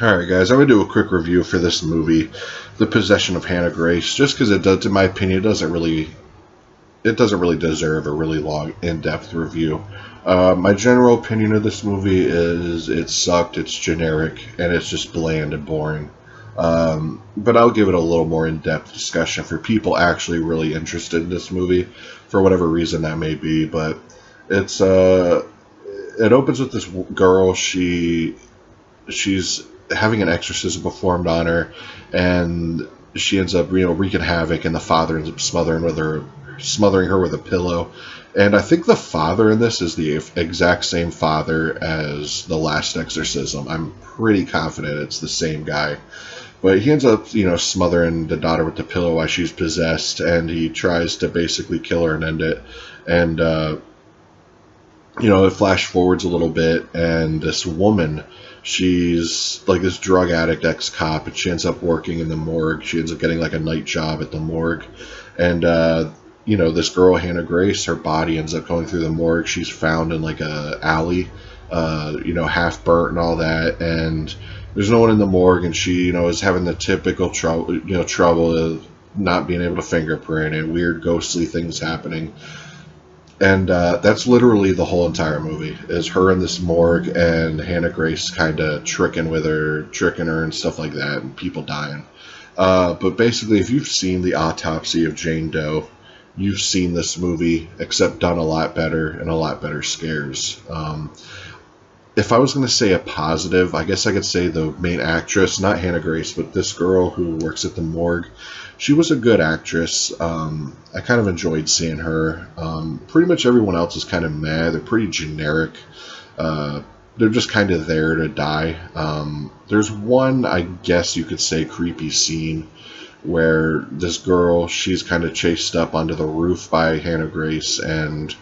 Alright guys, I'm going to do a quick review for this movie, The Possession of Hannah Grace, just because it does, in my opinion, it doesn't really deserve a really long, in-depth review. My general opinion of this movie is it sucked, it's generic, and it's just bland and boring. But I'll give it a little more in-depth discussion for people actually really interested in this movie, for whatever reason that may be. But it opens with this girl. She's having an exorcism performed on her, and she ends up, wreaking havoc, and the father ends up smothering her with a pillow. And I think the father in this is the exact same father as the last exorcism. I'm pretty confident it's the same guy. But he ends up, smothering the daughter with the pillow while she's possessed, and he tries to basically kill her and end it. And, it flash forwards a little bit, and this woman, she's like this drug addict ex-cop, and she ends up working in the morgue. She ends up getting like a night job at the morgue. And, this girl, Hannah Grace, her body ends up going through the morgue. She's found in like a alley, half burnt and all that. And there's no one in the morgue, and she, is having the typical trouble of not being able to fingerprint and weird ghostly things happening. And that's literally the whole entire movie, is her in this morgue and Hannah Grace kind of tricking her and stuff like that, and people dying. But basically, if you've seen The Autopsy of Jane Doe, you've seen this movie, except done a lot better and a lot better scares. If I was going to say a positive, I guess I could say the main actress, not Hannah Grace, but this girl who works at the morgue. She was a good actress. I kind of enjoyed seeing her. Pretty much everyone else is kind of meh. They're pretty generic. They're just kind of there to die. There's one, I guess you could say, creepy scene where this girl, she's kind of chased up onto the roof by Hannah Grace, and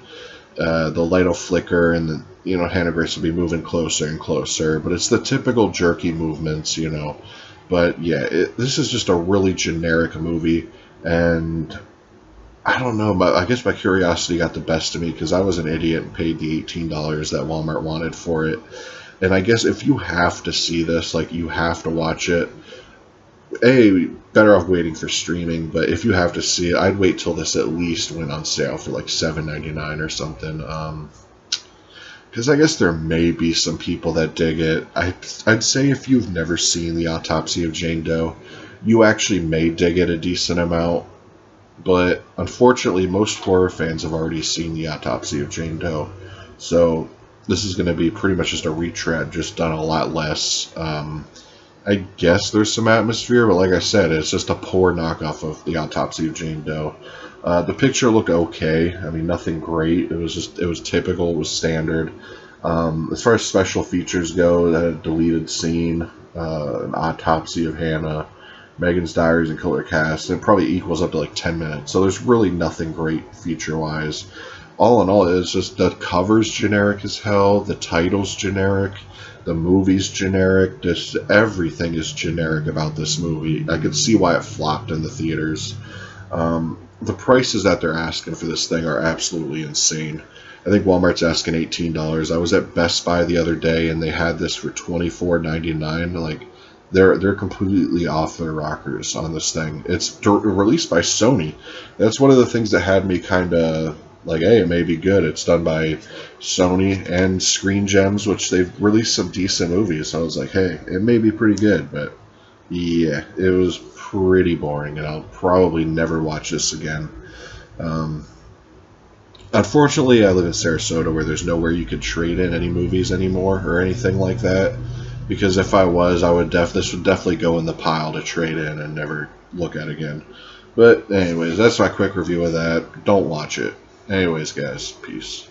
the light will flicker, and Hannah Grace will be moving closer and closer, but it's the typical jerky movements, But yeah, this is just a really generic movie, and I don't know, I guess my curiosity got the best of me, because I was an idiot and paid the $18 that Walmart wanted for it. And I guess if you have to see this, like, you have to watch it, better off waiting for streaming, but if you have to see it, I'd wait till this at least went on sale for like $7.99 or something. Because I guess there may be some people that dig it. I'd say if you've never seen The Autopsy of Jane Doe, you actually may dig it a decent amount. But unfortunately, most horror fans have already seen The Autopsy of Jane Doe. So this is going to be pretty much just a retread, just done a lot less. I guess there's some atmosphere, but like I said, it's just a poor knockoff of The Autopsy of Jane Doe. The picture looked okay. I mean, nothing great. It was typical. It was standard. As far as special features go, that a deleted scene, an autopsy of Hannah, Megan's Diaries, and Killer Cast, it probably equals up to like 10 minutes. So there's really nothing great feature-wise. All in all, it's just the cover's generic as hell, the title's generic, the movie's generic, just everything is generic about this movie. I could see why it flopped in the theaters. The prices that they're asking for this thing are absolutely insane. I think Walmart's asking $18. I was at Best Buy the other day, and they had this for $24.99. Like, they're completely off their rockers on this thing. It's released by Sony. That's one of the things that had me kind of like, hey, it may be good. It's done by Sony and Screen Gems, which they've released some decent movies. So I was like, hey, it may be pretty good. But yeah, it was pretty boring, and I'll probably never watch this again. Unfortunately, I live in Sarasota, where there's nowhere you could trade in any movies anymore or anything like that. Because if I was, this would definitely go in the pile to trade in and never look at again. But anyways, that's my quick review of that. Don't watch it. Anyways, guys, peace.